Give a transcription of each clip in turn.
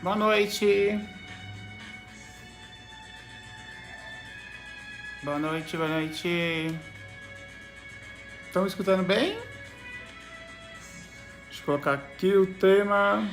Boa noite. Boa noite, boa noite. Estão me escutando bem? Deixa eu colocar aqui o tema.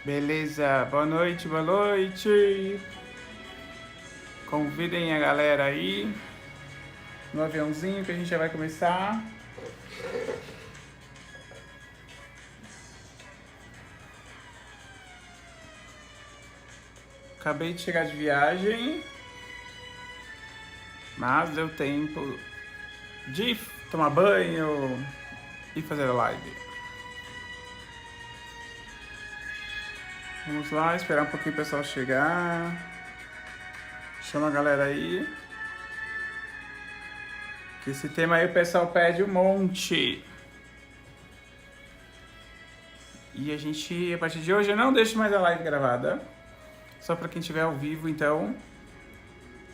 Beleza, boa noite, boa noite. Convidem a galera aí no aviãozinho que a gente já vai começar. Acabei de chegar de viagem, mas deu tempo de tomar banho e fazer a live. Vamos lá, esperar um pouquinho o pessoal chegar. Chama a galera aí. Que esse tema aí o pessoal pede um monte. E a gente, a partir de hoje, eu não deixo mais a live gravada. Só para quem estiver ao vivo, então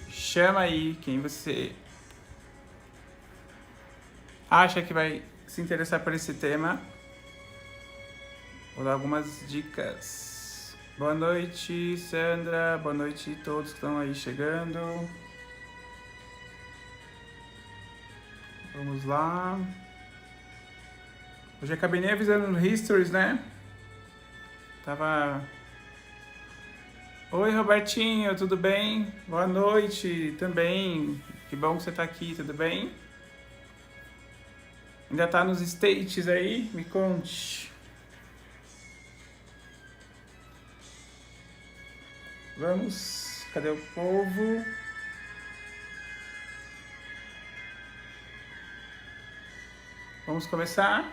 chama aí quem você acha que vai se interessar por esse tema. Vou dar algumas dicas. Boa noite, Sandra. Boa noite a todos que estão aí chegando. Vamos lá. Hoje acabei nem avisando no Histories, né? Tava... Oi, Robertinho, tudo bem? Boa noite também. Que bom que você tá aqui, tudo bem? Ainda tá nos States aí? Me conte. Vamos, cadê o povo? Vamos começar?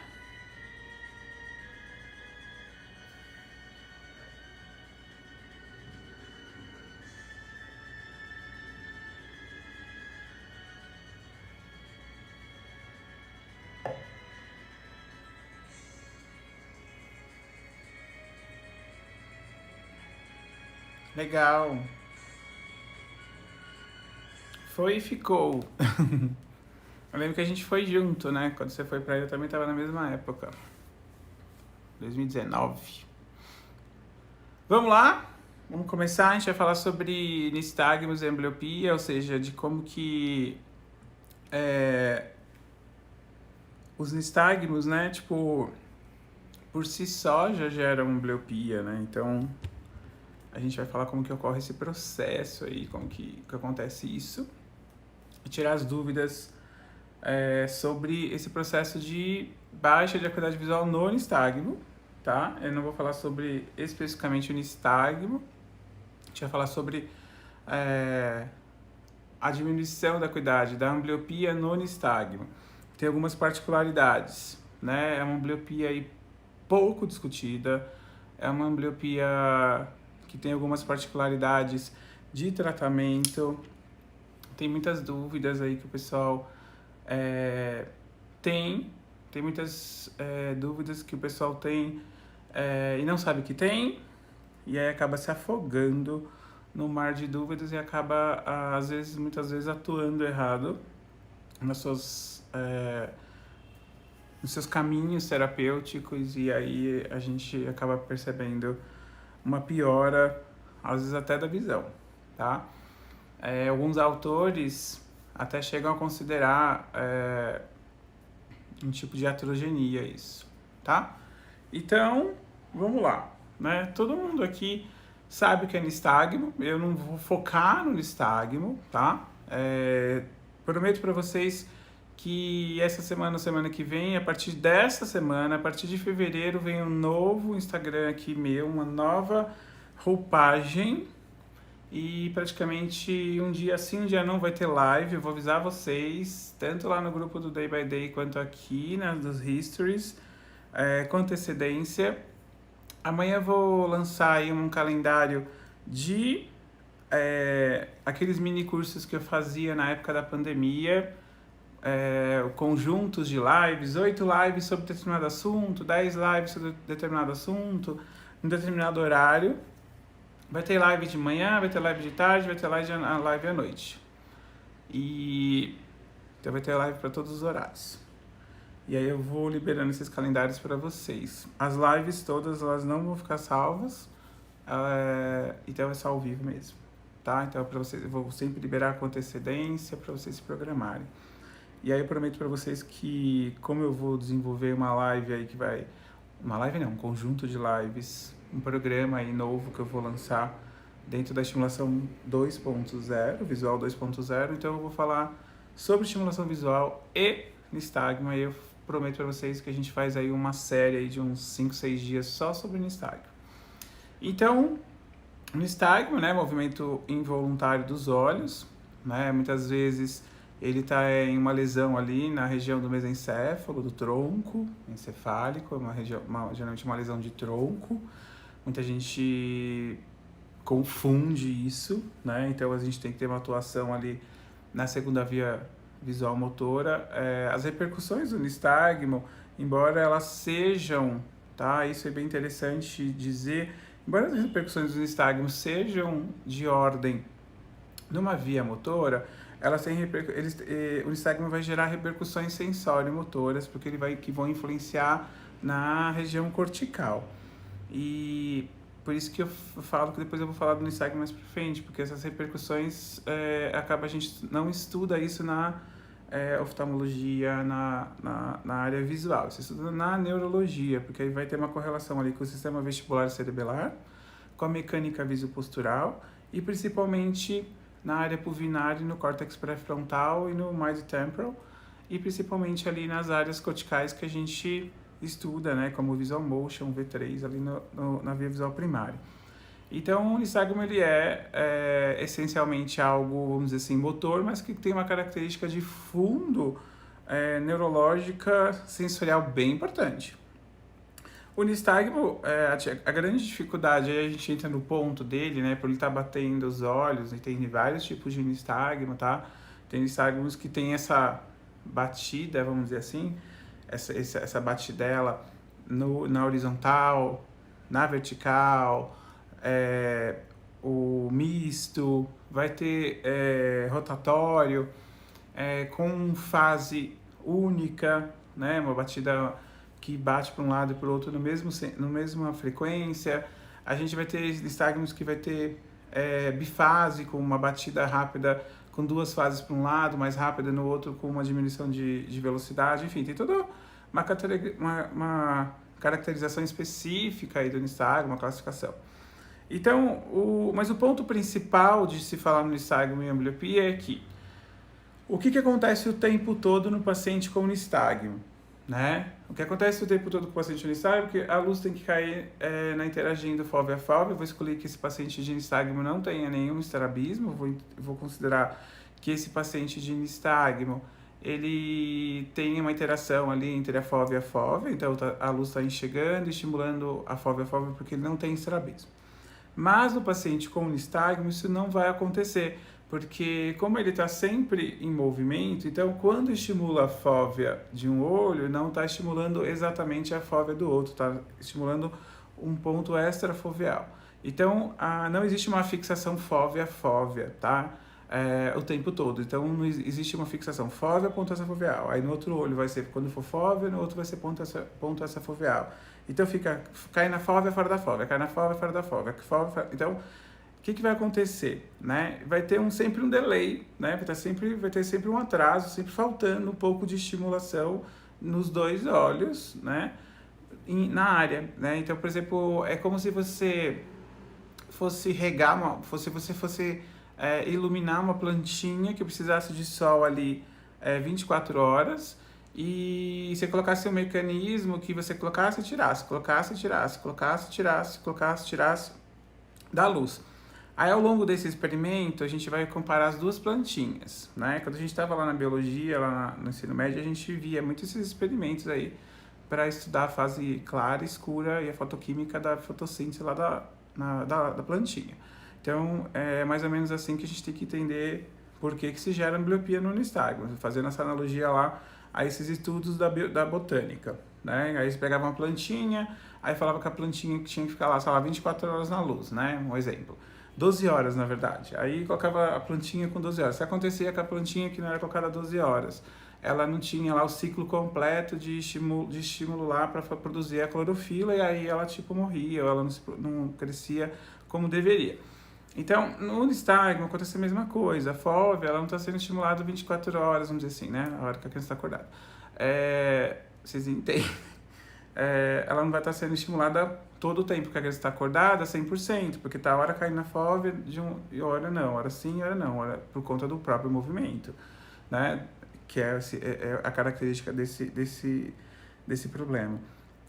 Legal. Foi e ficou. Eu lembro que a gente foi junto, né? Quando você foi pra aí, eu também tava na mesma época. 2019. Vamos lá? Vamos começar. A gente vai falar sobre nistagmos e ambbliopia, ou seja, de como que os nistagmos, né? Tipo, por si só já geram ambbliopia, né? Então, a gente vai falar como que ocorre esse processo aí, como que acontece isso. E tirar as dúvidas sobre esse processo de baixa de acuidade visual no nistagmo, tá? Eu não vou falar sobre especificamente o nistagmo, a gente vai falar sobre a diminuição da acuidade, da ambbliopia no nistagmo. Tem algumas particularidades, né? É uma ambbliopia aí pouco discutida, é uma ambbliopia que tem algumas particularidades de tratamento, tem muitas dúvidas aí que o pessoal tem muitas dúvidas que o pessoal tem e não sabe que tem, e aí acaba se afogando no mar de dúvidas e acaba, às vezes, muitas vezes, atuando errado nas suas, nos seus caminhos terapêuticos, e aí a gente acaba percebendo uma piora, às vezes até da visão, tá? Alguns autores até chegam a considerar um tipo de atrogenia isso, tá? Então, vamos lá, né? Todo mundo aqui sabe o que é nistagmo, eu não vou focar no nistagmo, tá? Prometo para vocês que essa semana, semana que vem, a partir dessa semana, a partir de fevereiro, vem um novo Instagram aqui meu, uma nova roupagem, e praticamente um dia sim, um dia não vai ter live. Eu vou avisar vocês, tanto lá no grupo do Day by Day quanto aqui dos Histories, com antecedência. Amanhã eu vou lançar aí um calendário de aqueles mini cursos que eu fazia na época da pandemia, conjuntos de lives, 8 lives sobre determinado assunto, 10 lives sobre determinado assunto, em determinado horário. Vai ter live de manhã, vai ter live de tarde, vai ter live à noite. Então vai ter live para todos os horários. E aí eu vou liberando esses calendários para vocês. As lives todas, elas não vão ficar salvas, então é só ao vivo mesmo, tá? Então para vocês, eu vou sempre liberar com antecedência para vocês se programarem. E aí eu prometo para vocês que, como eu vou desenvolver uma live aí que vai... Uma live não, um conjunto de lives, um programa aí novo que eu vou lançar dentro da estimulação 2.0, visual 2.0, então eu vou falar sobre estimulação visual e nistagmo, e eu prometo para vocês que a gente faz aí uma série aí de uns 5, 6 dias só sobre nistagmo. Então, nistagmo, né, movimento involuntário dos olhos, né, muitas vezes ele está em uma lesão ali na região do mesencéfalo, do tronco encefálico, geralmente uma lesão de tronco. Muita gente confunde isso, né? Então a gente tem que ter uma atuação ali na segunda via visual motora. As repercussões do nistagmo, embora elas sejam, tá? Isso é bem interessante dizer, embora as repercussões do nistagmo sejam de ordem numa via motora, o nistagmo vai gerar repercussões sensório-motoras, porque que vão influenciar na região cortical. E por isso que eu falo que depois eu vou falar do nistagmo mais pra frente, porque essas repercussões, a gente não estuda isso na oftalmologia, na área visual, você estuda na neurologia, porque aí vai ter uma correlação ali com o sistema vestibular cerebelar, com a mecânica visopostural e principalmente na área pulvinar e no córtex pré-frontal e no temporal, e principalmente ali nas áreas corticais que a gente estuda, né, como o visual motion, V3, ali na via visual primária. Então, o nistagmo ele é essencialmente algo, vamos dizer assim, motor, mas que tem uma característica de fundo neurológica sensorial bem importante. O nistagmo, a grande dificuldade, aí a gente entra no ponto dele, né, por ele estar batendo os olhos, e tem vários tipos de nistagmo, tá? Tem nistagmos que tem essa batida, vamos dizer assim, essa batidela na horizontal, na vertical, o misto, vai ter rotatório, com fase única, né, uma batida que bate para um lado e para o outro no mesma frequência. A gente vai ter nistagmos que vai ter bifásico, uma batida rápida com 2 fases para um lado, mais rápida no outro, com uma diminuição de velocidade. Enfim, tem toda uma caracterização específica aí do nistagmo, uma classificação. Então, mas o ponto principal de se falar no nistagmo e ambliopia é que o que acontece o tempo todo no paciente com nistagmo, né? O que acontece o tempo todo com o paciente de nistagmo é que a luz tem que cair interagindo fóvea a fóvea. Eu vou escolher que esse paciente de nistagmo não tenha nenhum estrabismo, vou considerar que esse paciente de nistagmo ele tem uma interação ali entre a fóvea e a fóvea, então a luz está enxergando, estimulando a fóvea porque ele não tem estrabismo. Mas no paciente com nistagmo isso não vai acontecer, porque como ele está sempre em movimento, então quando estimula a fóvea de um olho, não está estimulando exatamente a fóvea do outro, está estimulando um ponto extrafoveal. Então não existe uma fixação fóvea-fóvea, tá? O tempo todo. Então não existe uma fixação fóvea, ponto extrafoveal. Aí no outro olho vai ser quando for fóvea, no outro vai ser ponto extrafoveal. Então cai na fóvea, fora da fóvea, cai na fóvea, fora da fóvea. Então, o que vai acontecer, né? Vai ter sempre um delay, né? Vai ter sempre um atraso, sempre faltando um pouco de estimulação nos 2 olhos, né? Na área, né? Então, por exemplo, é como se você fosse regar você fosse iluminar uma plantinha que precisasse de sol ali 24 horas e você colocasse um mecanismo que você colocasse e tirasse, colocasse e tirasse, colocasse e tirasse, colocasse e tirasse da luz. Aí, ao longo desse experimento, a gente vai comparar as 2 plantinhas, né? Quando a gente estava lá na biologia, lá no ensino médio, a gente via muito esses experimentos aí para estudar a fase clara, escura e a fotoquímica da fotossíntese lá da plantinha. Então, é mais ou menos assim que a gente tem que entender por que se gera ambliopia no nistagmo, fazendo essa analogia lá a esses estudos da botânica, né? Aí eles pegavam uma plantinha, aí falava que a plantinha tinha que ficar lá, sei lá, 24 horas na luz, né? Um exemplo. 12 horas, na verdade. Aí colocava a plantinha com 12 horas. Se acontecia com a plantinha que não era colocada 12 horas, ela não tinha lá o ciclo completo de estímulo lá para produzir a clorofila, e aí ela tipo morria, ou ela não crescia como deveria. Então, no nistagmo acontece a mesma coisa. A FOV, ela não está sendo estimulada 24 horas, vamos dizer assim, né? A hora que a criança está acordada. Vocês entendem? Ela não vai estar sendo estimulada todo o tempo que a criança está acordada, 100%, porque tá a hora caindo na FOV e hora não, hora sim, hora não, hora por conta do próprio movimento, né? Que é a característica desse problema.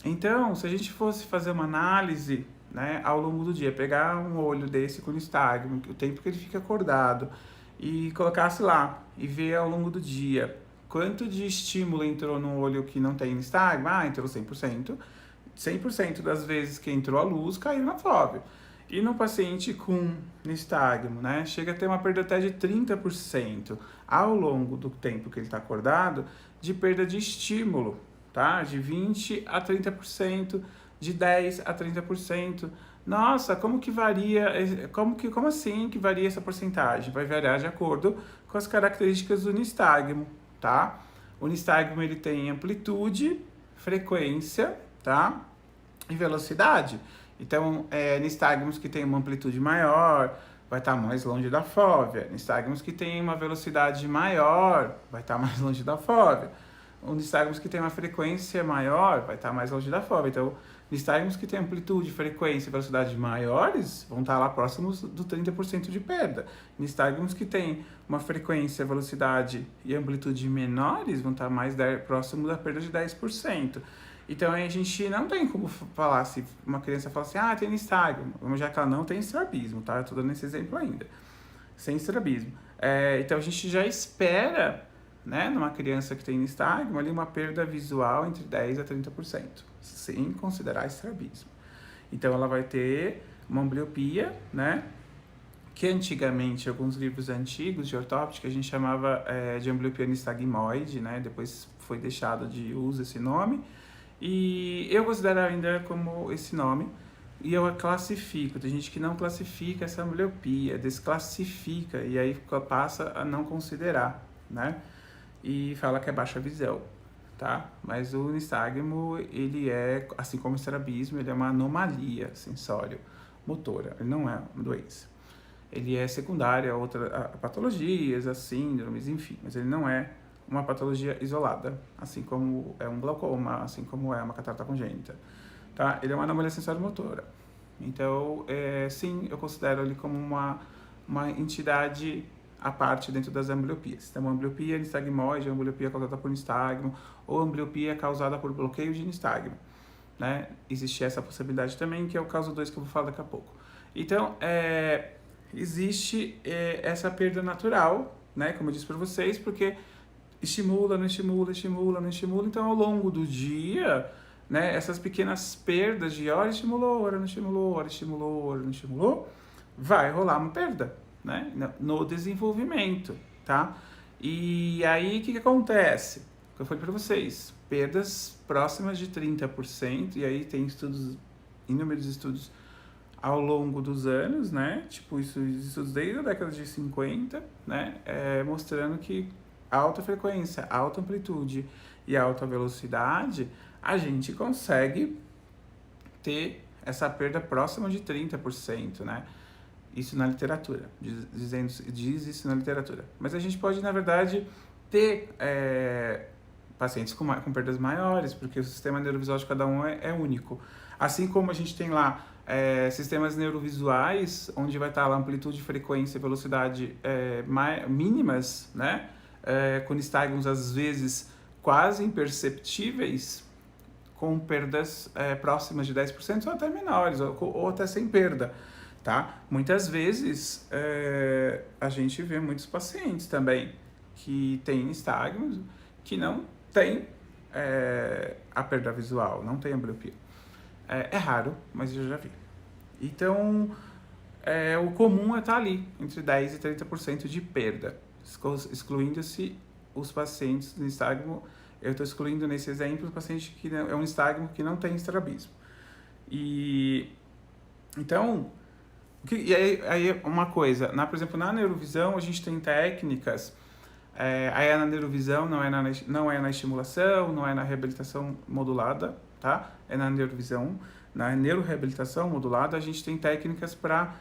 Então, se a gente fosse fazer uma análise, né, ao longo do dia, pegar um olho desse com nistagmo, o tempo que ele fica acordado, e colocasse lá, e ver ao longo do dia quanto de estímulo entrou no olho que não tem nistagmo, entrou 100%, 100% das vezes que entrou a luz caiu na FOV. E no paciente com nistagmo, né, chega a ter uma perda até de 30% ao longo do tempo que ele está acordado, de perda de estímulo, tá? De 20% a 30%, de 10% a 30%. Nossa, como que varia, como assim que varia essa porcentagem? Vai variar de acordo com as características do nistagmo, tá? O nistagmo, ele tem amplitude, frequência, tá? E velocidade. Então, nistagmos que tem uma amplitude maior, vai estar mais longe da fóvea. Nistagmos que tem uma velocidade maior, vai estar mais longe da fóvea. Nistagmos que tem uma frequência maior, vai estar mais longe da fóvea. Então, nistagmos que tem amplitude, frequência e velocidade maiores, vão estar lá próximos do 30% de perda. Nistagmos que tem uma frequência, velocidade e amplitude menores, vão estar mais próximo da perda de 10%. Então, a gente não tem como falar, se uma criança fala assim, tem nistagmo, já que ela não tem estrabismo, tá? Eu tô dando esse exemplo ainda, sem estrabismo. Então, a gente já espera, né, numa criança que tem nistagmo, ali uma perda visual entre 10% a 30%, sem considerar estrabismo. Então, ela vai ter uma ambliopia, né, que antigamente, alguns livros antigos de ortóptica, a gente chamava de ambliopia nistagmoide, né, depois foi deixado de uso esse nome, e eu considero ainda como esse nome, e eu a classifico. Tem gente que não classifica essa ambliopia, desclassifica, e aí passa a não considerar, né? E fala que é baixa visão, tá? Mas o nistagmo, ele é, assim como o estrabismo, ele é uma anomalia sensório-motora, ele não é uma doença. Ele é secundário a patologias, a síndromes, enfim, mas ele não é uma patologia isolada, assim como é um glaucoma, assim como é uma catarata congênita, tá? Ele é uma anomalia sensório-motora. Então, sim, eu considero ele como uma entidade à parte dentro das ambliopias. Então, ambliopia nistagmoide, ambliopia causada por nistagmo, ou ambliopia causada por bloqueio de nistagmo, né? Existe essa possibilidade também, que é o caso 2 que eu vou falar daqui a pouco. Então, existe essa perda natural, né? Como eu disse para vocês, porque estimula, não estimula, estimula, não estimula. Então, ao longo do dia, né, essas pequenas perdas de hora estimulou, hora não estimulou, hora estimulou, hora não estimulou, vai rolar uma perda, né, no desenvolvimento, tá? E aí, o que acontece? O que eu falei para vocês, perdas próximas de 30%, e aí tem inúmeros estudos ao longo dos anos, né, tipo, estudos desde a década de 50, né, mostrando que alta frequência, alta amplitude e alta velocidade, a gente consegue ter essa perda próxima de 30%, né? Isso na literatura, diz isso na literatura. Mas a gente pode, na verdade, ter pacientes com perdas maiores, porque o sistema neurovisual de cada um é único. Assim como a gente tem lá sistemas neurovisuais, onde vai estar lá amplitude, frequência e velocidade mínimas, né? Com nistagmos às vezes quase imperceptíveis, com perdas próximas de 10% ou até menores, ou até sem perda, tá? Muitas vezes a gente vê muitos pacientes também que têm nistagmos que não tem a perda visual, não tem ambliopia. É raro, mas eu já vi. Então, o comum é estar ali, entre 10% e 30% de perda, excluindo-se os pacientes do nistagmo. Eu estou excluindo nesse exemplo o paciente que é um nistagmo que não tem estrabismo. E então, e aí uma coisa, por exemplo, na neurovisão a gente tem técnicas, aí é na neurovisão, não é na estimulação, não é na reabilitação modulada, tá? É na neurovisão, na neuroreabilitação modulada a gente tem técnicas para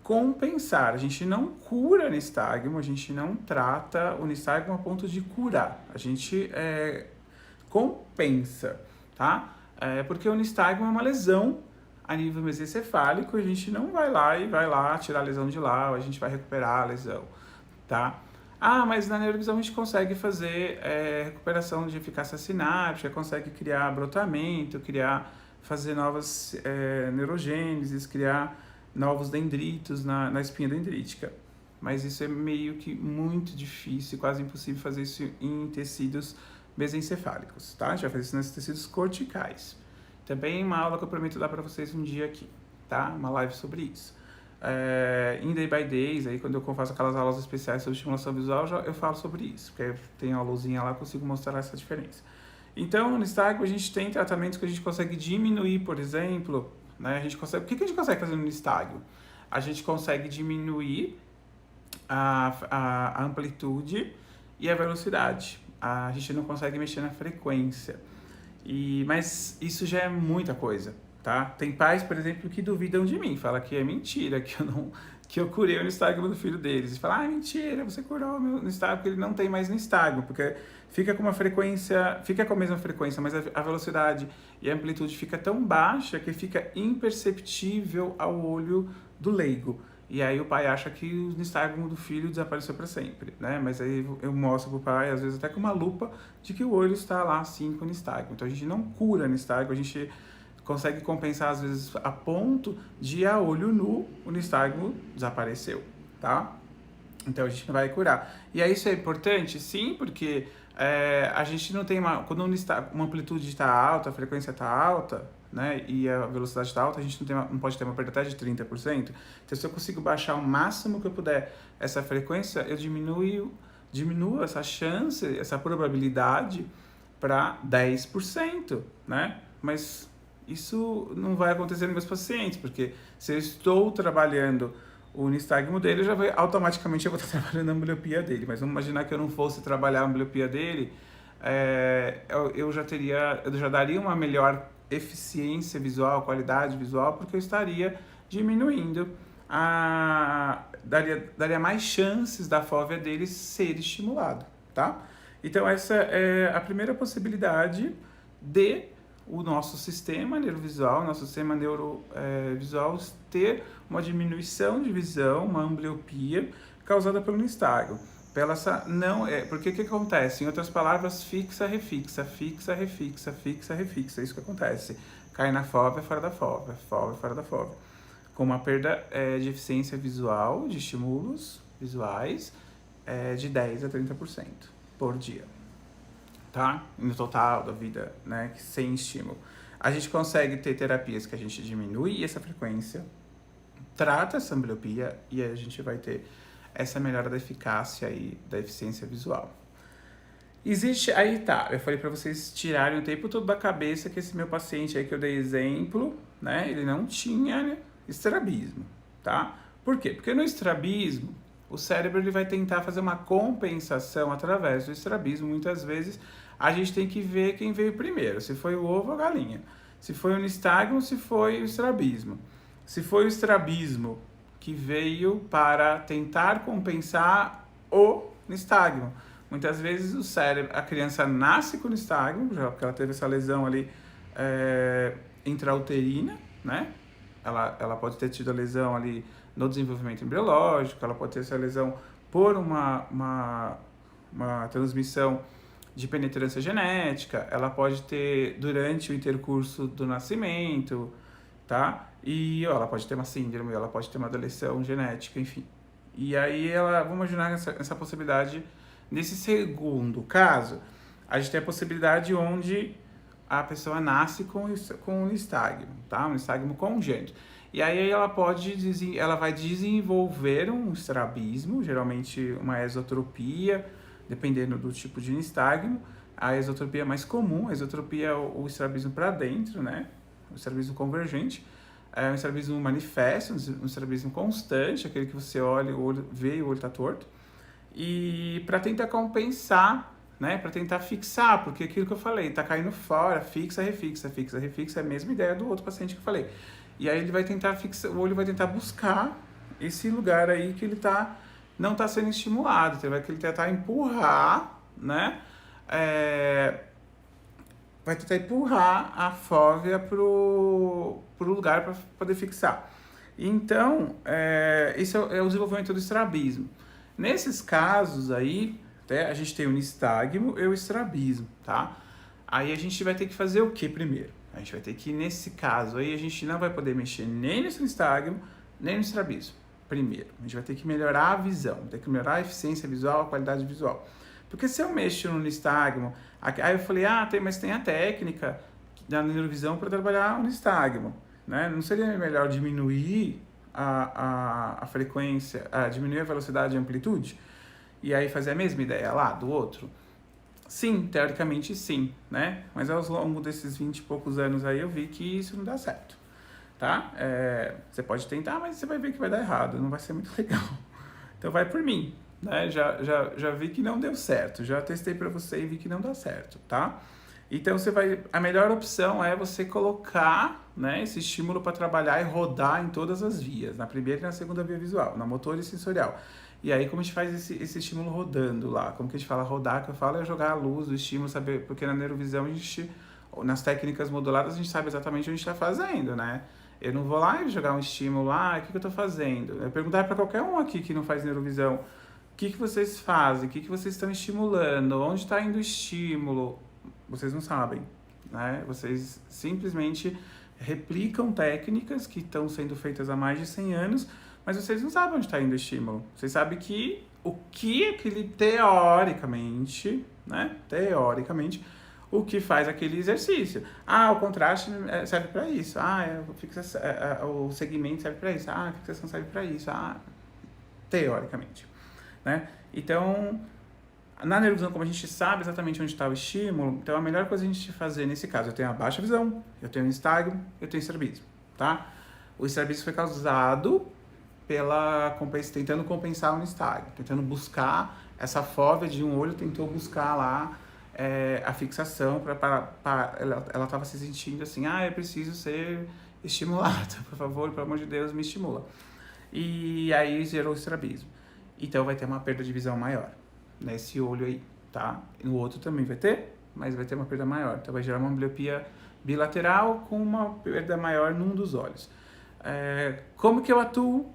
compensar. A gente não cura nistagmo, a gente não trata o nistagmo a ponto de curar. A gente compensa, tá? Porque o nistagmo é uma lesão a nível mesencefálico, a gente não vai lá tirar a lesão de lá, a gente vai recuperar a lesão, tá? Mas na neurovisão a gente consegue fazer recuperação de eficácia sináptica, consegue criar brotamento, fazer novas neurogêneses, criar novos dendritos na espinha dendrítica. Mas isso é meio que muito difícil, quase impossível fazer isso em tecidos mesencefálicos, tá? A gente vai fazer isso nesses tecidos corticais. Também uma aula que eu prometo dar para vocês um dia aqui, tá? Uma live sobre isso. Em Day by Days, aí quando eu faço aquelas aulas especiais sobre estimulação visual, eu falo sobre isso, porque tem uma luzinha lá, consigo mostrar essa diferença. Então, no nistagmo, a gente tem tratamentos que a gente consegue diminuir, por exemplo, né? O que a gente consegue fazer no nistagmo? A gente consegue diminuir a amplitude e a velocidade. A gente não consegue mexer na frequência. Mas isso já é muita coisa, tá? Tem pais, por exemplo, que duvidam de mim, falam que é mentira, que eu curei o nistagmo do filho deles. E falam, é mentira, você curou o meu nistagmo, porque ele não tem mais nistagmo, porque fica com a mesma frequência, mas a velocidade e a amplitude fica tão baixa que fica imperceptível ao olho do leigo. E aí o pai acha que o nistagmo do filho desapareceu para sempre, né? Mas aí eu mostro pro pai, às vezes até com uma lupa, de que o olho está lá sim com nistagmo. Então a gente não cura nistagmo, a gente consegue compensar às vezes a ponto de a olho nu o nistagmo desapareceu, tá? Então a gente não vai curar. E aí isso é importante? Sim, porque a gente não tem quando uma amplitude está alta, a frequência está alta, né, e a velocidade está alta, a gente não pode ter uma perda até de 30%. Então, se eu consigo baixar o máximo que eu puder essa frequência, eu diminuo essa chance, essa probabilidade para 10%, né? Mas isso não vai acontecer nos meus pacientes, porque se eu estou trabalhando o nistagmo dele, automaticamente eu vou estar trabalhando a ambliopia dele. Mas vamos imaginar que eu não fosse trabalhar a ambliopia dele, eu já daria uma melhor eficiência visual, qualidade visual, porque eu estaria diminuindo, daria mais chances da fóvea dele ser estimulado, tá? Então essa é a primeira possibilidade de o nosso sistema neurovisual, nosso sistema neurovisual ter uma diminuição de visão, uma ambliopia causada pelo nistagmo. Porque o que acontece? Em outras palavras, fixa, refixa, fixa, refixa, fixa, refixa. É isso que acontece. Cai na fóvea, fora da fóvea, fóvea, fora da fóvea. Com uma perda de eficiência visual, de estímulos visuais, de 10% a 30% por dia. Tá? No total da vida, né? Sem estímulo. A gente consegue ter terapias que a gente diminui essa frequência, trata essa ambliopia e a gente vai ter essa melhora da eficácia e da eficiência visual. Eu falei para vocês tirarem o tempo todo da cabeça que esse meu paciente aí que eu dei exemplo, né, ele não tinha estrabismo, tá? Por quê? Porque no estrabismo, o cérebro ele vai tentar fazer uma compensação através do estrabismo. Muitas vezes a gente tem que ver quem veio primeiro, se foi o ovo ou a galinha, se foi o nistagmo, se foi o estrabismo. Se foi o estrabismo que veio para tentar compensar o nistagmo. Muitas vezes a criança nasce com nistagmo, já porque ela teve essa lesão ali intrauterina, né? Ela pode ter tido a lesão ali no desenvolvimento embriológico, ela pode ter essa lesão por uma transmissão de penetrância genética, ela pode ter durante o intercurso do nascimento, tá? E ela pode ter uma síndrome, ela pode ter uma deleção genética, enfim. E aí vamos imaginar essa possibilidade. Nesse segundo caso, a gente tem a possibilidade onde a pessoa nasce com um nistagmo, tá? Um nistagmo congênito. E aí ela vai desenvolver um estrabismo, geralmente uma esotropia, dependendo do tipo de nistagmo. A esotropia é mais comum, a esotropia é o estrabismo para dentro, né? O estrabismo convergente. É um estrabismo manifesto, um estrabismo constante, aquele que você olha, o olho vê e o olho está torto. E para tentar compensar, né? Para tentar fixar, porque aquilo que eu falei, tá caindo fora, fixa, refixa, fixa, refixa, é a mesma ideia do outro paciente que eu falei. E aí ele vai tentar fixar, o olho vai tentar buscar esse lugar aí que ele não está sendo estimulado. Então vai tentar empurrar, né? Vai tentar empurrar a fóvea pro lugar para poder fixar. Então, esse é o desenvolvimento do estrabismo. Nesses casos aí, a gente tem o nistagmo e o estrabismo, tá? Aí a gente vai ter que fazer o que primeiro? A gente vai ter que, nesse caso aí, a gente não vai poder mexer nem no nistagmo, nem no estrabismo. Primeiro, a gente vai ter que melhorar a visão, vai ter que melhorar a eficiência visual, a qualidade visual. Porque se eu mexo no nistagmo, aí eu falei, mas tem a técnica da neurovisão para trabalhar o nistagmo, né? Não seria melhor diminuir a frequência, diminuir a velocidade e a amplitude? E aí fazer a mesma ideia lá do outro? Sim, teoricamente sim, né? Mas ao longo desses 20 e poucos anos aí eu vi que isso não dá certo, tá? Você pode tentar, mas você vai ver que vai dar errado, não vai ser muito legal. Então vai por mim, né? Já vi que não deu certo, já testei para você e vi que não dá certo, tá? Então a melhor opção é você colocar, né, esse estímulo para trabalhar e rodar em todas as vias, na primeira e na segunda via visual, na motora e sensorial. E aí como a gente faz esse estímulo rodando lá? Como que a gente fala rodar? Que eu falo é jogar a luz, o estímulo, saber, porque na neurovisão nas técnicas moduladas a gente sabe exatamente o que a gente está fazendo, né? Eu não vou lá e jogar um estímulo lá, o que eu estou fazendo? Eu perguntar para qualquer um aqui que não faz neurovisão, o que vocês fazem? O que vocês estão estimulando? Onde está indo o estímulo? Vocês não sabem, né? Vocês simplesmente replicam técnicas que estão sendo feitas há mais de 100 anos, mas vocês não sabem onde está indo o estímulo. Vocês sabem que o que aquele teoricamente, né? Teoricamente, o que faz aquele exercício. O contraste serve para isso. O segmento serve para isso. A fixação serve para isso. Teoricamente, né? Então, na neurovisão, como a gente sabe exatamente onde está o estímulo, então a melhor coisa a gente fazer nesse caso, eu tenho a baixa visão, eu tenho nistagmo, eu tenho estrabismo, tá? O estrabismo foi causado tentando compensar o nistagmo, tentando buscar essa fóvea de um olho, tentou buscar lá a fixação, ela estava se sentindo assim, eu preciso ser estimulada, por favor, pelo amor de Deus, me estimula. E aí gerou o estrabismo. Então vai ter uma perda de visão maior nesse olho aí, tá? No outro também vai ter, mas vai ter uma perda maior. Então vai gerar uma ambliopia bilateral com uma perda maior num dos olhos. Como que eu atuo?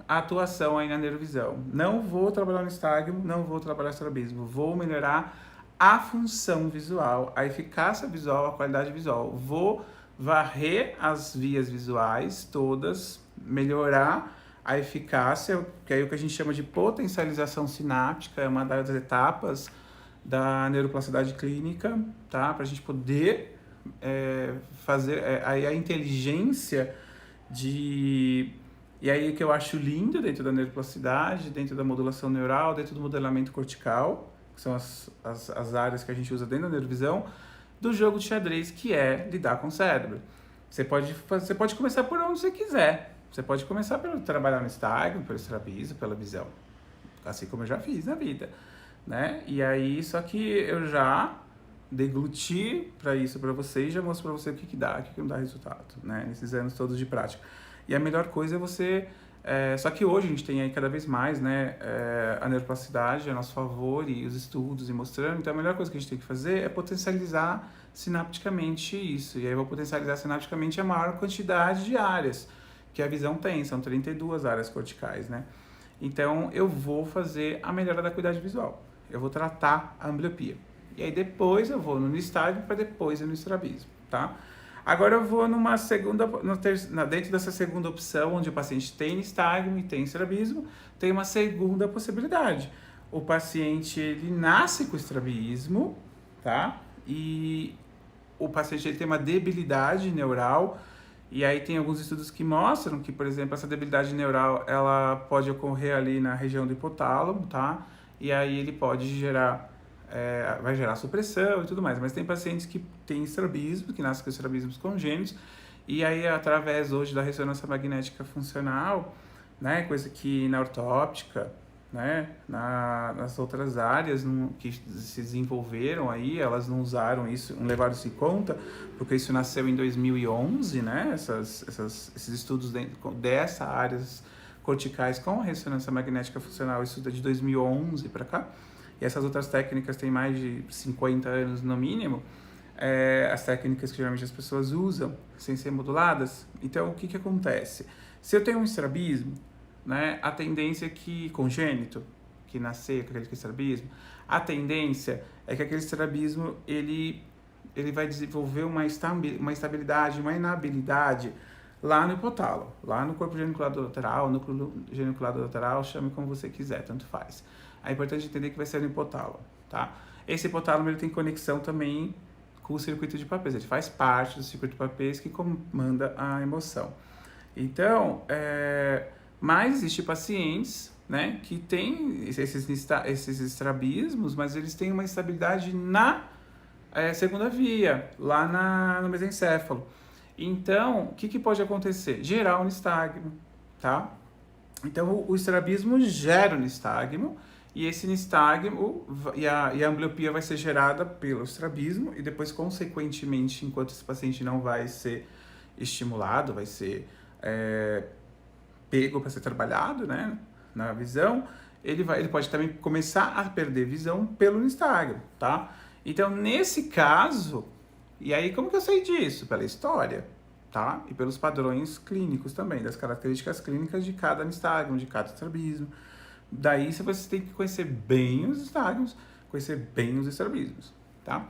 A atuação aí na neurovisão. Não vou trabalhar no nistagmo, não vou trabalhar no estrabismo. Vou melhorar a função visual, a eficácia visual, a qualidade visual. Vou varrer as vias visuais todas, melhorar a eficácia, que é o que a gente chama de potencialização sináptica, é uma das etapas da neuroplasticidade clínica, tá? Para a gente poder fazer a inteligência E aí o que eu acho lindo dentro da neuroplasticidade, dentro da modulação neural, dentro do modelamento cortical, que são as áreas que a gente usa dentro da neurovisão, do jogo de xadrez, que é lidar com o cérebro. Você pode começar por onde você quiser. Você pode começar pelo trabalhar no nistagmo, pelo estrabismo, pela visão. Assim como eu já fiz na vida, né? E aí, só que eu já degluti para isso para você e já mostro para você o que dá, o que não dá resultado, né? Nesses anos todos de prática. E a melhor coisa é você... só que hoje a gente tem aí cada vez mais, né, a neuroplasticidade a nosso favor e os estudos e mostrando. Então a melhor coisa que a gente tem que fazer é potencializar sinapticamente isso. E aí eu vou potencializar sinapticamente a maior quantidade de áreas que a visão tem. São 32 áreas corticais, né? Então eu vou fazer a melhora da acuidade visual. Eu vou tratar a ambliopia. E aí depois eu vou no nistagmo para depois ir no estrabismo, tá? Agora eu vou numa segunda, dentro dessa segunda opção, onde o paciente tem nistagmo e tem estrabismo, tem uma segunda possibilidade. O paciente, ele nasce com estrabismo, tá? E o paciente ele tem uma debilidade neural, e aí tem alguns estudos que mostram que, por exemplo, essa debilidade neural, ela pode ocorrer ali na região do hipotálamo, tá? E aí ele pode gerar, vai gerar supressão e tudo mais. Mas tem pacientes que têm estrabismo, que nascem com estrabismos congênitos, e aí através hoje da ressonância magnética funcional, né, coisa que na ortóptica, né, nas outras áreas que se desenvolveram aí, elas não usaram isso, não levaram isso em conta, porque isso nasceu em 2011, né, esses estudos dessa áreas corticais com a ressonância magnética funcional, isso é de 2011 para cá, e essas outras técnicas têm mais de 50 anos no mínimo, as técnicas que geralmente as pessoas usam, sem ser moduladas. Então, o que acontece? Se eu tenho um estrabismo, né, a tendência é que, congênito, que nascer com aquele estrabismo, a tendência é que aquele estrabismo, ele vai desenvolver uma estabilidade, uma inabilidade lá no hipotálamo, lá no corpo geniculado lateral, núcleo geniculado lateral, chame como você quiser, tanto faz. É importante entender que vai ser no hipotálamo, tá? Esse hipotálamo, ele tem conexão também com o circuito de Papez, ele faz parte do circuito de Papez que comanda a emoção. Então, mas existem pacientes, né, que têm esses estrabismos, mas eles têm uma instabilidade na segunda via, lá no mesencéfalo. Então, o que pode acontecer? Gerar um nistagmo, tá? Então, o estrabismo gera um nistagmo, e esse nistagmo e a ambliopia vai ser gerada pelo estrabismo, e depois, consequentemente, enquanto esse paciente não vai ser estimulado, vai ser pego para ser trabalhado, né, na visão, ele pode também começar a perder visão pelo nistagmo, tá? Então, nesse caso, e aí como que eu sei disso? Pela história, tá? E pelos padrões clínicos também, das características clínicas de cada nistagmo, de cada estrabismo. Daí você tem que conhecer bem os nistagmos, conhecer bem os estrabismos, tá?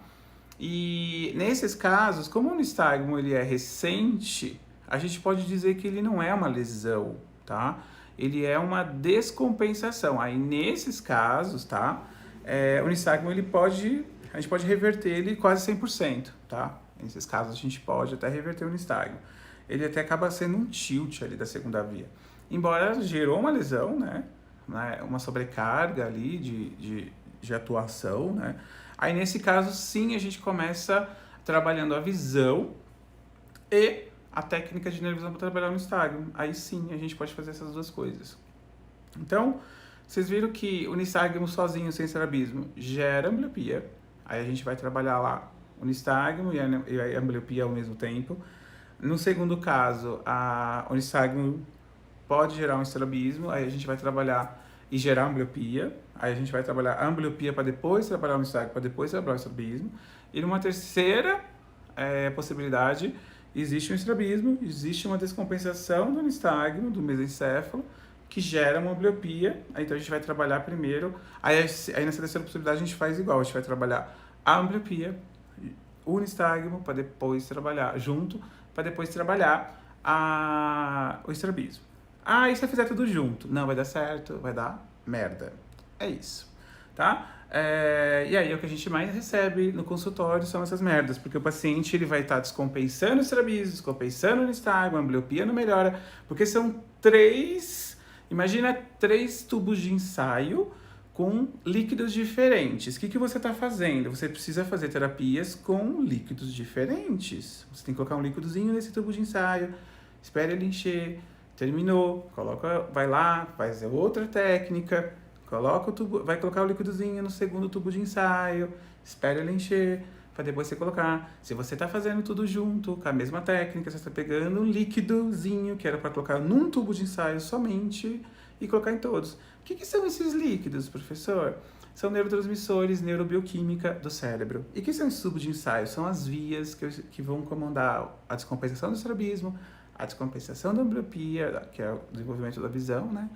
E nesses casos, como o nistagmo ele é recente, a gente pode dizer que ele não é uma lesão, tá? Ele é uma descompensação. Aí, nesses casos, tá? O nistagmo, a gente pode reverter ele quase 100%, tá? Nesses casos, a gente pode até reverter o nistagmo. Ele até acaba sendo um tilt ali da segunda via. Embora gerou uma lesão, né? Uma sobrecarga ali de atuação, né? Aí, nesse caso, sim, a gente começa trabalhando a visão e a técnica de nervisão para trabalhar no nistagmo. Aí sim, a gente pode fazer essas duas coisas. Então, vocês viram que o nistagmo sozinho, sem estrabismo, gera ambliopia. Aí a gente vai trabalhar lá o nistagmo e a ambliopia ao mesmo tempo. No segundo caso, o nistagmo pode gerar um estrabismo, aí a gente vai trabalhar e gerar ambliopia. Aí a gente vai trabalhar a ambliopia para depois trabalhar o nistagmo, para depois trabalhar o estrabismo. E numa terceira possibilidade, existe um estrabismo, existe uma descompensação do nistagmo, do mesencéfalo, que gera uma ambliopia. Então a gente vai trabalhar primeiro, aí nessa terceira possibilidade a gente faz igual, a gente vai trabalhar a ambliopia, o nistagmo, para depois trabalhar junto, para depois trabalhar o estrabismo. E se eu fizer tudo junto? Não vai dar certo, vai dar merda. É isso, tá? E aí o que a gente mais recebe no consultório são essas merdas, porque o paciente ele vai estar descompensando o estrabismo, descompensando o nistagmo, a ambliopia não melhora, porque são imagina 3 tubos de ensaio com líquidos diferentes. O que você está fazendo? Você precisa fazer terapias com líquidos diferentes. Você tem que colocar um líquidozinho nesse tubo de ensaio, espera ele encher, terminou, vai lá, faz outra técnica, vai colocar o líquidozinho no segundo tubo de ensaio, espera ele encher, para depois você colocar. Se você está fazendo tudo junto, com a mesma técnica, você está pegando um líquidozinho que era para colocar num tubo de ensaio somente e colocar em todos. O que são esses líquidos, professor? São neurotransmissores, neurobioquímica do cérebro. E o que são esses tubos de ensaio? São as vias que vão comandar a descompensação do estrabismo, a descompensação da ambliopia, que é o desenvolvimento da visão, né?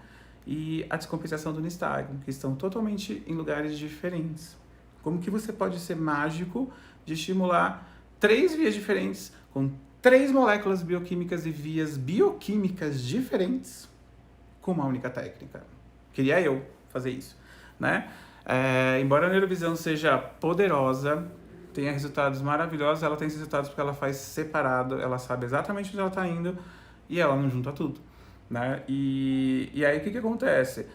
E a descompensação do nistagmo, que estão totalmente em lugares diferentes. Como que você pode ser mágico de estimular 3 vias diferentes, com 3 moléculas bioquímicas e vias bioquímicas diferentes, com uma única técnica? Queria eu fazer isso, né? Embora a neurovisão seja poderosa, tenha resultados maravilhosos, ela tem esses resultados porque ela faz separado, ela sabe exatamente onde ela está indo e ela não junta tudo, né? E aí o que acontece?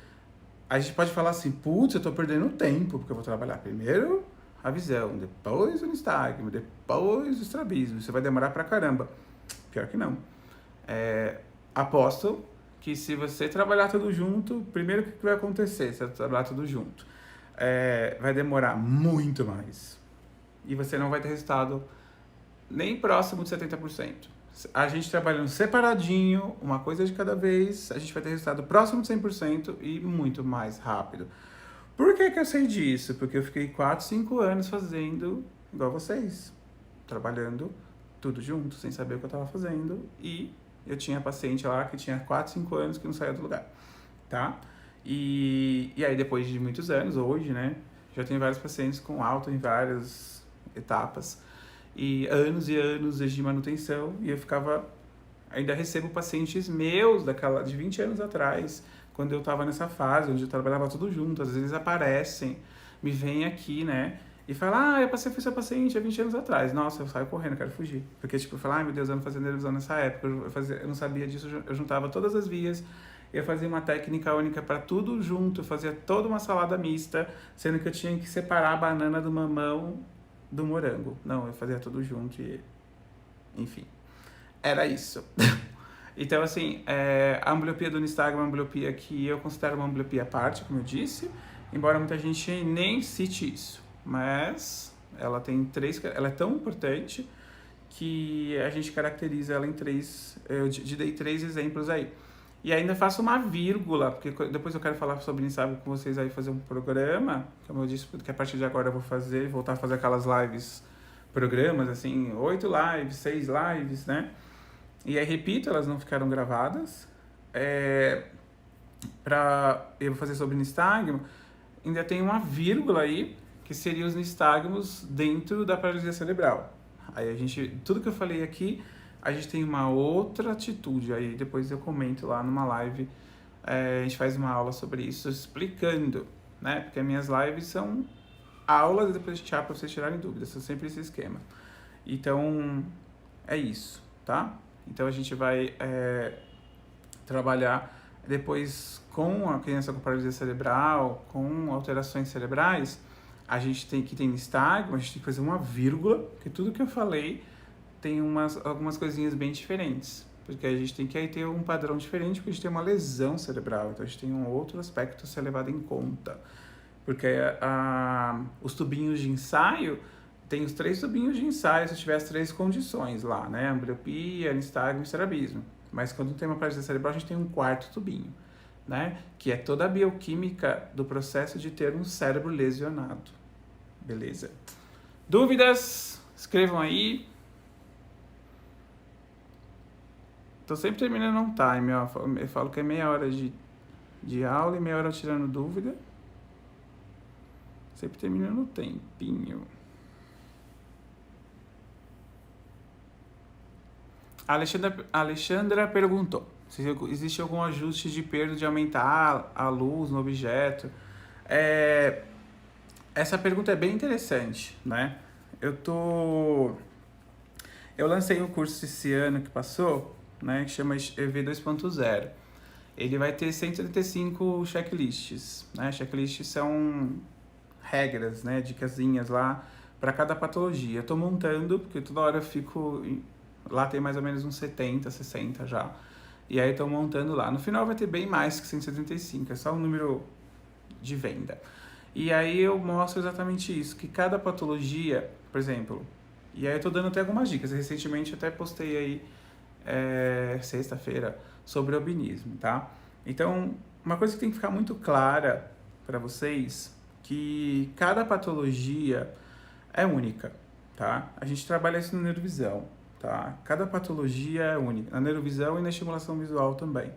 A gente pode falar assim, putz, eu tô perdendo tempo, porque eu vou trabalhar primeiro a visão, depois o nistagmo, depois o estrabismo, isso vai demorar pra caramba. Pior que não. Aposto que se você trabalhar tudo junto, primeiro o que vai acontecer se você trabalhar tudo junto? Vai demorar muito mais. E você não vai ter resultado nem próximo de 70%. A gente trabalhando separadinho, uma coisa de cada vez, a gente vai ter resultado próximo de 100% e muito mais rápido. Por que eu sei disso? Porque eu fiquei 4, 5 anos fazendo igual vocês, trabalhando tudo junto, sem saber o que eu estava fazendo, e eu tinha paciente lá que tinha 4, 5 anos que não saía do lugar, tá? E aí depois de muitos anos, hoje, né, já tenho vários pacientes com alta em várias etapas, e anos de manutenção, e eu ficava... Ainda recebo pacientes meus de 20 anos atrás, quando eu estava nessa fase, onde eu trabalhava tudo junto, às vezes aparecem, me vêm aqui, né, e falam, eu fui seu paciente há 20 anos atrás. Nossa, eu saio correndo, eu quero fugir. Porque, tipo, eu falo, meu Deus, eu não fazia televisão nessa época, eu não sabia disso, eu juntava todas as vias, eu fazia uma técnica única para tudo junto, eu fazia toda uma salada mista, sendo que eu tinha que separar a banana do mamão do morango. Não, eu fazia tudo junto e... Enfim, era isso. Então, assim, a ambliopia do nistagmo é uma ambliopia que eu considero uma ambliopia à parte, como eu disse, embora muita gente nem cite isso. Mas ela tem ela é tão importante que a gente caracteriza ela em três, eu dei 3 exemplos aí. E ainda faço uma vírgula, porque depois eu quero falar sobre nistagmo com vocês aí, fazer um programa, como eu disse, que a partir de agora eu vou voltar a fazer aquelas lives, programas, assim, 8 lives, 6 lives, né? E aí, repito, elas não ficaram gravadas. Eu vou fazer sobre nistagmo, ainda tem uma vírgula aí, que seria os nistagmos dentro da paralisia cerebral. Aí tudo que eu falei aqui, a gente tem uma outra atitude, aí depois eu comento lá numa live, a gente faz uma aula sobre isso, explicando, né? Porque as minhas lives são aulas e depois a gente abre para vocês tirarem dúvidas, são sempre esse esquema. Então, é isso, tá? Então a gente vai trabalhar depois com a criança com paralisia cerebral, com alterações cerebrais, a gente tem nistagmo, a gente tem que fazer uma vírgula, porque tudo que eu falei tem algumas coisinhas bem diferentes, porque a gente tem que aí ter um padrão diferente, porque a gente tem uma lesão cerebral, então a gente tem um outro aspecto a ser levado em conta, porque os tubinhos de ensaio, tem os 3 tubinhos de ensaio se tiver as 3 condições lá, né, ambliopia, nistagmo e estrabismo, mas quando tem uma paralisia cerebral a gente tem um 4º tubinho, né? Que é toda a bioquímica do processo de ter um cérebro lesionado. Beleza? Dúvidas? Escrevam aí. Tô sempre terminando um time, ó. Eu falo que é meia hora de aula e meia hora tirando dúvida. Sempre terminando um tempinho. A Alexandra perguntou se existe algum ajuste de perda de aumentar a luz no objeto. Essa pergunta é bem interessante, né? Eu lancei um curso esse ano que passou, né, que chama EV 2.0. Ele vai ter 135 checklists, né? Checklists são regras, né, dicasinhas lá para cada patologia. Eu tô montando, porque toda hora eu fico... Lá tem mais ou menos uns 70, 60 já. E aí estou montando lá. No final vai ter bem mais que 175, é só um número de venda. E aí eu mostro exatamente isso, que cada patologia, por exemplo... E aí eu estou dando até algumas dicas. Recentemente até postei aí, sexta-feira, sobre albinismo, tá? Então, uma coisa que tem que ficar muito clara para vocês, que cada patologia é única, tá? A gente trabalha isso na neurovisão. Tá? Cada patologia é única, na neurovisão e na estimulação visual também.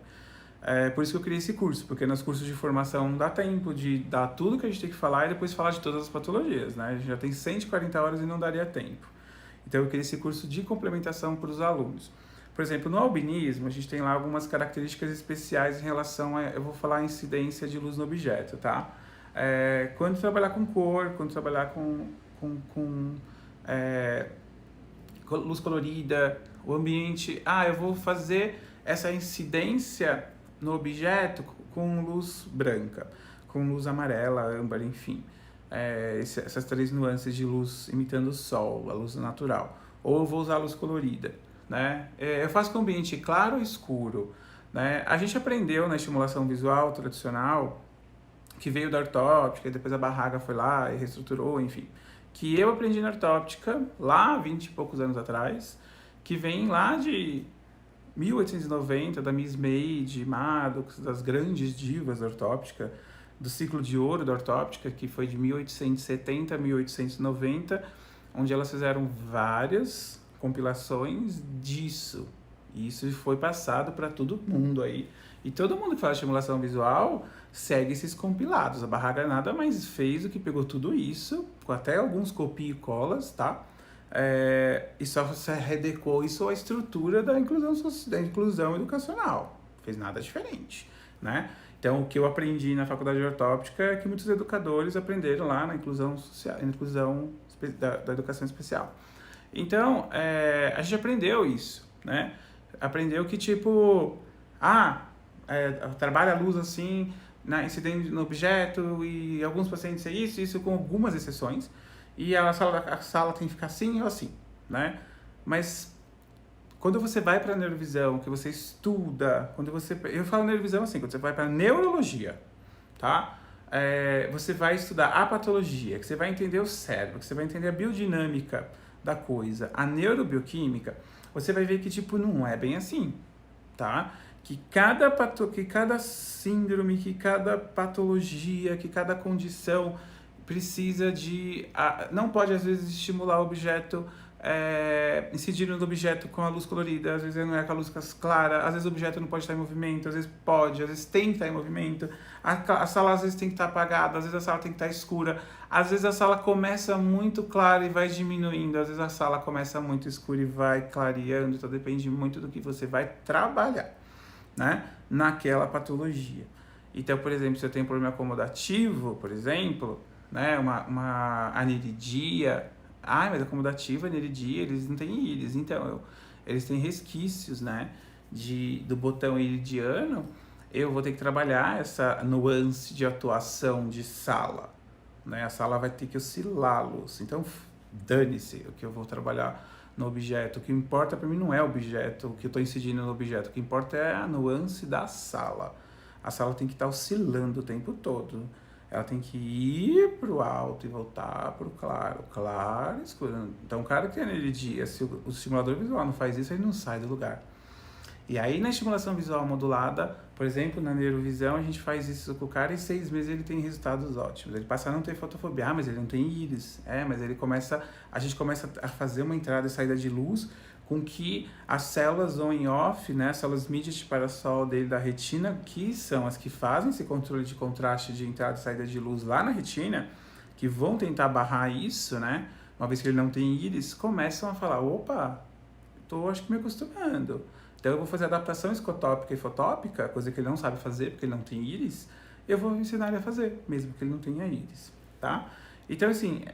Por isso que eu criei esse curso, porque nos cursos de formação não dá tempo de dar tudo que a gente tem que falar e depois falar de todas as patologias, né? A gente já tem 140 horas e não daria tempo. Então eu criei esse curso de complementação para os alunos. Por exemplo, no albinismo, a gente tem lá algumas características especiais em relação a, eu vou falar a incidência de luz no objeto, tá? Quando trabalhar com cor, quando trabalhar com luz colorida, o ambiente, eu vou fazer essa incidência no objeto com luz branca, com luz amarela, âmbar, enfim. Essas três nuances de luz imitando o sol, a luz natural. Ou eu vou usar a luz colorida, né? Eu faço com ambiente claro ou escuro, né? A gente aprendeu na estimulação visual tradicional, que veio da ortóptica, e depois a Barraga foi lá e reestruturou, enfim. Que eu aprendi na ortóptica, lá 20 e poucos anos atrás, que vem lá de 1890, da Miss May, de Maddox, das grandes divas da ortóptica, do ciclo de ouro da ortóptica, que foi de 1870 a 1890, onde elas fizeram várias compilações disso. E isso foi passado para todo mundo aí. E todo mundo que faz estimulação visual segue esses compilados. A Barraga nada mais fez do que pegou tudo isso, com até alguns copia e colas, tá? E só se readequou isso à estrutura da inclusão educacional. Fez nada diferente, né? Então, o que eu aprendi na faculdade de ortóptica é que muitos educadores aprenderam lá na inclusão social, da educação especial. Então, a gente aprendeu isso, né? Aprendeu que, tipo, trabalha a luz assim, incidente no objeto, e alguns pacientes é isso com algumas exceções, e a sala tem que ficar assim ou assim, né? Mas quando você vai para neurovisão, que você estuda, eu falo neurovisão assim, quando você vai para neurologia, tá? Você vai estudar a patologia, que você vai entender o cérebro, que você vai entender a biodinâmica da coisa, a neurobioquímica, você vai ver que, tipo, não é bem assim, tá? Que cada síndrome, que cada patologia, que cada condição precisa não pode, às vezes, estimular o objeto, incidir no objeto com a luz colorida, às vezes não é com a luz clara, às vezes o objeto não pode estar em movimento, às vezes pode, às vezes tem que estar em movimento, a sala às vezes tem que estar apagada, às vezes a sala tem que estar escura, às vezes a sala começa muito clara e vai diminuindo, às vezes a sala começa muito escura e vai clareando, então depende muito do que você vai trabalhar, né, naquela patologia. Então, por exemplo, se eu tenho um problema acomodativo, por exemplo, né, uma aniridia, mas acomodativo, aniridia, eles não têm íris, então eles têm resquícios, né, do botão iridiano. Eu vou ter que trabalhar essa nuance de atuação de sala, né, a sala vai ter que oscilar a luz, então dane-se o que eu vou trabalhar no objeto. O que importa para mim não é o objeto, o que eu estou incidindo no objeto, o que importa é a nuance da sala. A sala tem que estar oscilando o tempo todo. Ela tem que ir para o alto e voltar para o claro. Claro, escuro. Então, o cara que tem aniridia, se o estimulador visual não faz isso, ele não sai do lugar. E aí, na estimulação visual modulada, por exemplo, na neurovisão, a gente faz isso com o cara e em 6 meses ele tem resultados ótimos. Ele passa a não ter fotofobia, mas ele não tem íris. Mas a gente começa a fazer uma entrada e saída de luz com que as células on e off, né, as células mídias de parasol dele da retina, que são as que fazem esse controle de contraste de entrada e saída de luz lá na retina, que vão tentar barrar isso, né, uma vez que ele não tem íris, começam a falar, opa, acho que me acostumando. Então eu vou fazer adaptação escotópica e fotópica, coisa que ele não sabe fazer porque ele não tem íris, eu vou ensinar ele a fazer, mesmo que ele não tenha íris, tá? Então, assim,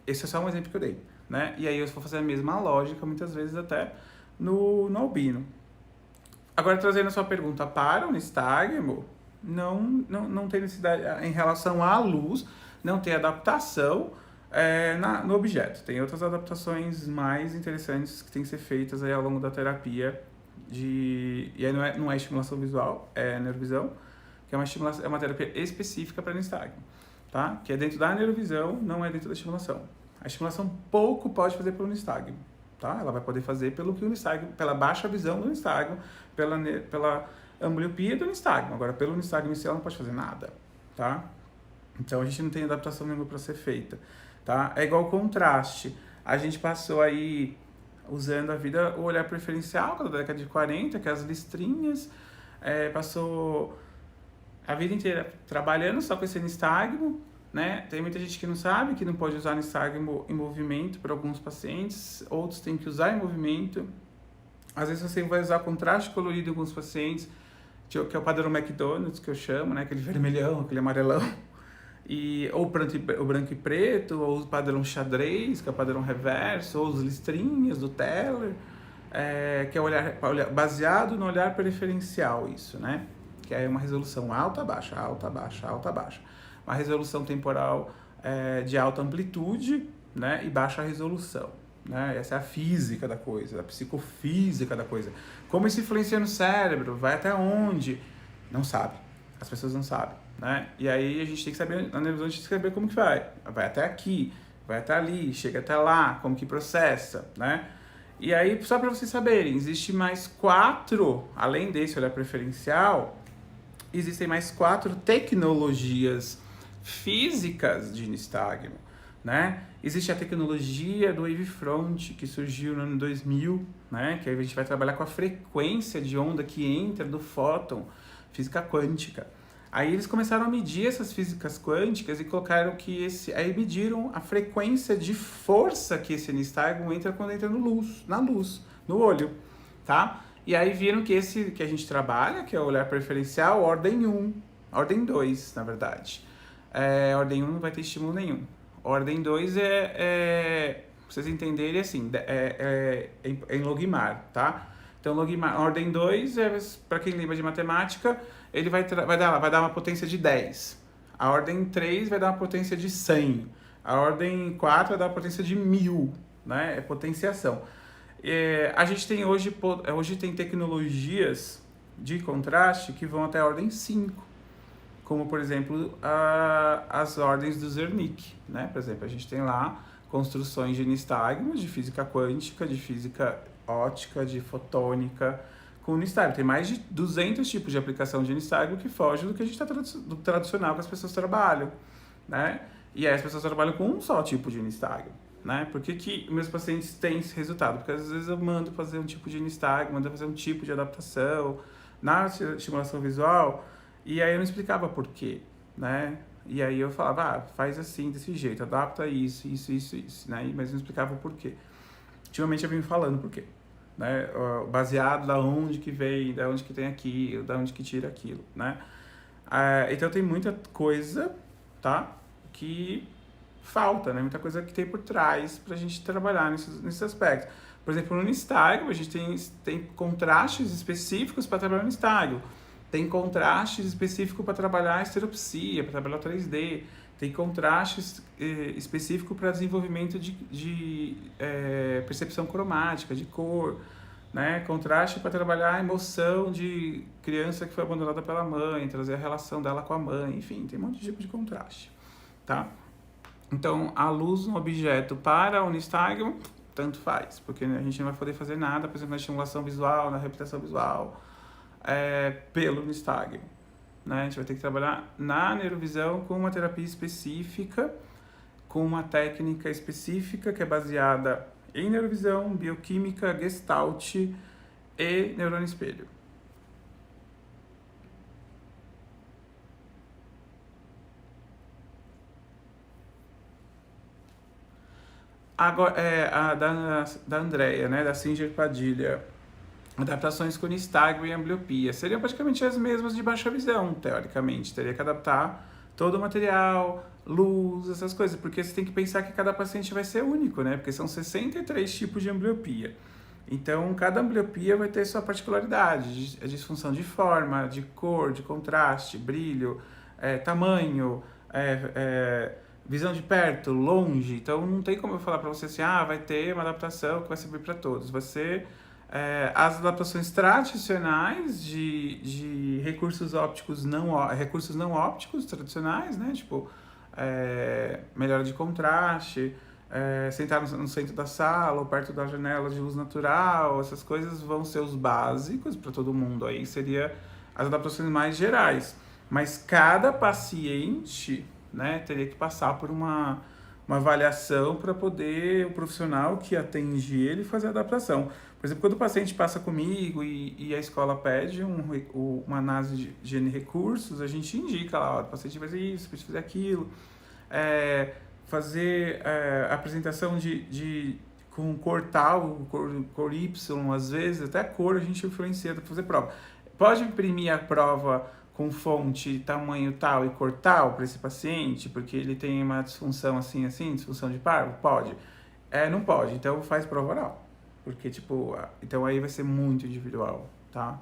esse é só um exemplo que eu dei, né? E aí eu vou fazer a mesma lógica, muitas vezes até no albino. Agora, trazendo a sua pergunta para o nistagmo, não tem necessidade, em relação à luz, não tem adaptação no objeto. Tem outras adaptações mais interessantes que têm que ser feitas aí ao longo da terapia. E aí não é estimulação visual, é neurovisão, que é uma terapia específica para nistagmo, tá? Que é dentro da neurovisão, não é dentro da estimulação. A estimulação pouco pode fazer pelo nistagmo, tá? Ela vai poder fazer pela baixa visão do nistagmo, pela ambliopia do nistagmo. Agora, pelo nistagmo em si, ela não pode fazer nada, tá? Então, a gente não tem adaptação nenhuma para ser feita, tá? É igual o contraste. A gente passou aí usando o olhar preferencial, da década de 40, que é as listrinhas, passou a vida inteira trabalhando só com esse nistagmo, né? Tem muita gente que não sabe que não pode usar nistagmo em movimento para alguns pacientes, outros têm que usar em movimento. Às vezes você vai usar contraste colorido em alguns pacientes, que é o padrão McDonald's, que eu chamo, né? Aquele vermelhão, aquele amarelão. ou o branco e preto, ou o padrão xadrez, que é o padrão reverso, ou os listrinhas do Teller, que é baseado no olhar preferencial, isso, né? Que é uma resolução alta, baixa, alta, baixa, alta, baixa. Uma resolução temporal de alta amplitude, né? E baixa resolução, né? Essa é a física da coisa, a psicofísica da coisa. Como isso influencia no cérebro, vai até onde? Não sabe. As pessoas não sabem, né? E aí a gente tem que saber, na neurologia a gente tem que saber como que vai. Vai até aqui, vai até ali, chega até lá, como que processa, né? E aí, só para vocês saberem, existe mais 4, além desse olhar preferencial, existem mais 4 tecnologias físicas de nistagmo, né? Existe a tecnologia do wavefront, que surgiu no ano 2000, né? Que aí a gente vai trabalhar com a frequência de onda que entra do fóton, física quântica. Aí eles começaram a medir essas físicas quânticas e colocaram que aí mediram a frequência de força que esse nistagmo entra quando entra na luz, no olho, tá? E aí viram que esse que a gente trabalha, que é o olhar preferencial, ordem 1, ordem 2, na verdade. Ordem 1 não vai ter estímulo nenhum. Ordem 2 pra vocês entenderem assim, em logmar, tá? Então, logmar, ordem 2, para quem lembra de matemática, ele vai dar uma potência de 10. A ordem 3 vai dar uma potência de 100. A ordem 4 vai dar uma potência de 1000, né? É potenciação. A gente tem hoje tem tecnologias de contraste que vão até a ordem 5, como, por exemplo, as ordens do Zernike, né? Por exemplo, a gente tem lá construções de nistagmos, de física quântica, de física ótica, de fotônica, com nistagmo. Tem mais de 200 tipos de aplicação de nistagmo que fogem do que a gente do tradicional que as pessoas trabalham, né? E aí as pessoas trabalham com um só tipo de nistagmo, né? Por que meus pacientes têm esse resultado? Porque às vezes eu mando fazer um tipo de nistagmo, mando fazer um tipo de adaptação na estimulação visual, e aí eu não explicava por quê, né? E aí eu falava, faz assim, desse jeito, adapta isso, né? Mas não explicava o porquê. Ultimamente eu venho falando por quê, né? Baseado da onde que vem, da onde que tem aquilo, da onde que tira aquilo, né? Então tem muita coisa, tá? Que falta, né? Muita coisa que tem por trás pra gente trabalhar nesses aspectos. Por exemplo, no nistagmo, a gente tem contrastes específicos para trabalhar no nistagmo. Tem contrastes específicos para trabalhar a estereopsia, para trabalhar o 3D. Tem contrastes específicos para desenvolvimento de percepção cromática, de cor, né? Contraste para trabalhar a emoção de criança que foi abandonada pela mãe, trazer a relação dela com a mãe, enfim, tem um monte de tipo de contraste, tá? Então, a luz no objeto para o nistagmo, tanto faz, porque a gente não vai poder fazer nada, por exemplo, na estimulação visual, na reabilitação visual, pelo nistagmo, né? A gente vai ter que trabalhar na neurovisão com uma terapia específica, com uma técnica específica que é baseada em neurovisão, bioquímica, gestalt e neurônio espelho. Agora, da Andrea, né, da Singer Padilha, adaptações com nistagmo e ambliopia seriam praticamente as mesmas de baixa visão, teoricamente. Teria que adaptar todo o material, luz, essas coisas, porque você tem que pensar que cada paciente vai ser único, né? Porque são 63 tipos de ambliopia. Então, cada ambliopia vai ter sua particularidade, a disfunção de forma, de cor, de contraste, brilho, tamanho, visão de perto, longe. Então, não tem como eu falar para você assim, vai ter uma adaptação que vai servir para todos. As adaptações tradicionais de recursos ópticos recursos não ópticos tradicionais, né? Tipo, melhora de contraste, sentar no centro da sala ou perto da janela de luz natural, essas coisas vão ser os básicos para todo mundo. Aí seria as adaptações mais gerais. Mas cada paciente, né, teria que passar por uma avaliação para poder o profissional que atende ele fazer a adaptação. Por exemplo, quando o paciente passa comigo e a escola pede uma análise de N recursos, a gente indica lá, o paciente vai fazer isso, precisa fazer aquilo, fazer a apresentação com cor tal, cor Y, às vezes, até a cor a gente influencia para fazer prova. Pode imprimir a prova com fonte tamanho tal e cor tal para esse paciente, porque ele tem uma disfunção assim, disfunção de parvo? Pode. Não pode, então faz prova oral. Porque, tipo, então aí vai ser muito individual, tá?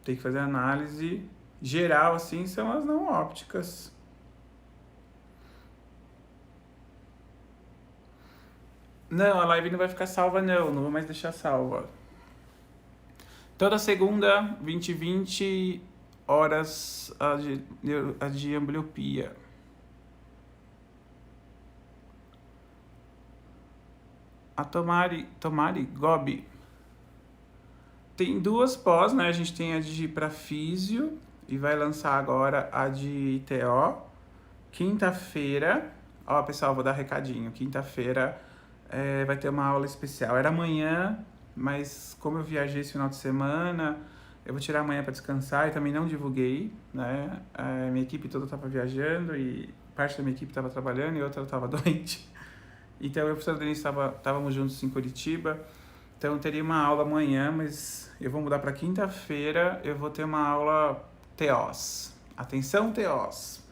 Tem que fazer análise geral, assim, são as não ópticas. Não, a live não vai ficar salva, não vou mais deixar salva. Toda segunda, 20h20, horas a de ambliopia. A Tomari Gobi. Tem duas pós, né? A gente tem a de pra físio e vai lançar agora a de TO. Quinta-feira, ó, pessoal, vou dar recadinho. Quinta-feira vai ter uma aula especial. Era amanhã, mas como eu viajei esse final de semana, eu vou tirar amanhã para descansar e também não divulguei, né? Minha equipe toda estava viajando e parte da minha equipe estava trabalhando e outra estava doente. Então eu e o professor Denis estávamos juntos em Curitiba. Então eu teria uma aula amanhã, mas eu vou mudar para quinta-feira. Eu vou ter uma aula TOS. Atenção, TOS.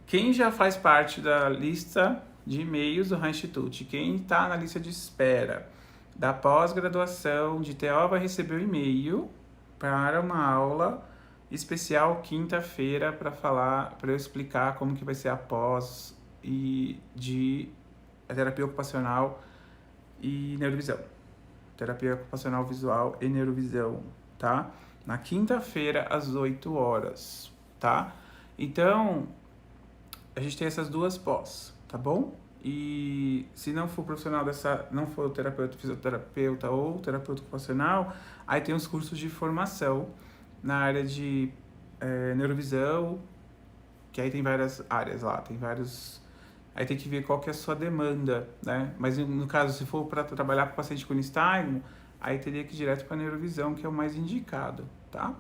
Quem já faz parte da lista de e-mails do High Institute, quem está na lista de espera da pós-graduação de TO vai receber o e-mail para uma aula especial quinta-feira para eu explicar como que vai ser a pós e de terapia ocupacional e neurovisão. Terapia ocupacional visual e neurovisão, tá? Na quinta-feira, às 8 horas, tá? Então, a gente tem essas duas pós, tá bom? E se não for profissional não for terapeuta, fisioterapeuta ou terapeuta ocupacional, aí tem os cursos de formação na área de neurovisão, que aí tem várias áreas lá, tem vários... Aí tem que ver qual que é a sua demanda, né? Mas no caso, se for para trabalhar com paciente com nistagmo, aí teria que ir direto para neurovisão, que é o mais indicado, tá?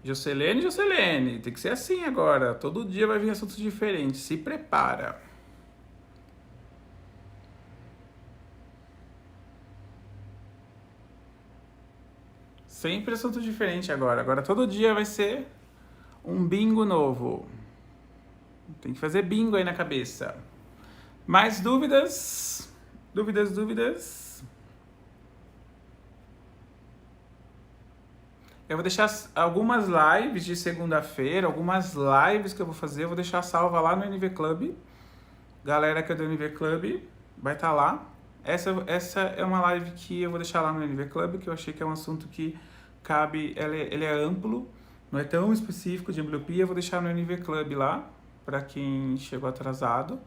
Jocelene, tem que ser assim agora. Todo dia vai vir assuntos diferentes. Se prepara. Sempre assunto diferente agora. Agora todo dia vai ser um bingo novo. Tem que fazer bingo aí na cabeça. Mais dúvidas? Dúvidas? Eu vou deixar algumas lives de segunda-feira, algumas lives que eu vou fazer, eu vou deixar salva lá no NV Club. Galera que é do NV Club vai estar lá. Essa é uma live que eu vou deixar lá no NV Club, que eu achei que é um assunto que cabe, ele é amplo, não é tão específico de ambliopia, eu vou deixar no NV Club lá, para quem chegou atrasado.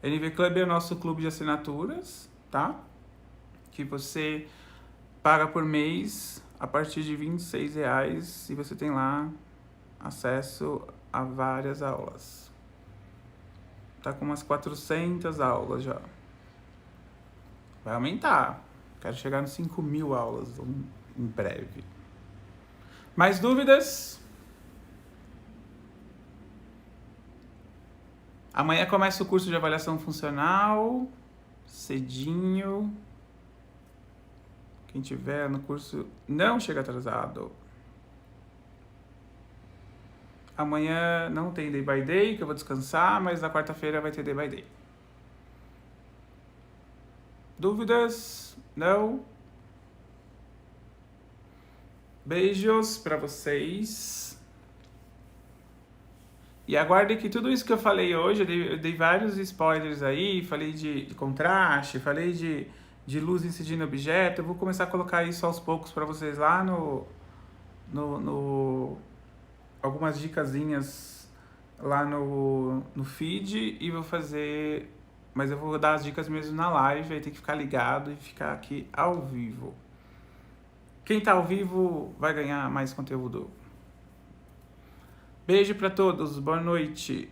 NV Club é o nosso clube de assinaturas, tá? Que você paga por mês a partir de R$26 e você tem lá acesso a várias aulas. Tá com umas 400 aulas já. Vai aumentar. Quero chegar nos 5.000 aulas em breve. Mais dúvidas? Amanhã começa o curso de avaliação funcional, cedinho. Quem tiver no curso, não chega atrasado. Amanhã não tem Day by Day, que eu vou descansar, mas na quarta-feira vai ter Day by Day. Dúvidas? Não? Beijos pra vocês. E aguardem que tudo isso que eu falei hoje, eu dei vários spoilers aí, falei de contraste, falei de luz incidindo no objeto. Eu vou começar a colocar isso aos poucos para vocês lá algumas dicasinhas lá no feed e vou fazer, mas eu vou dar as dicas mesmo na live, aí tem que ficar ligado e ficar aqui ao vivo. Quem tá ao vivo vai ganhar mais conteúdo. Beijo para todos, boa noite.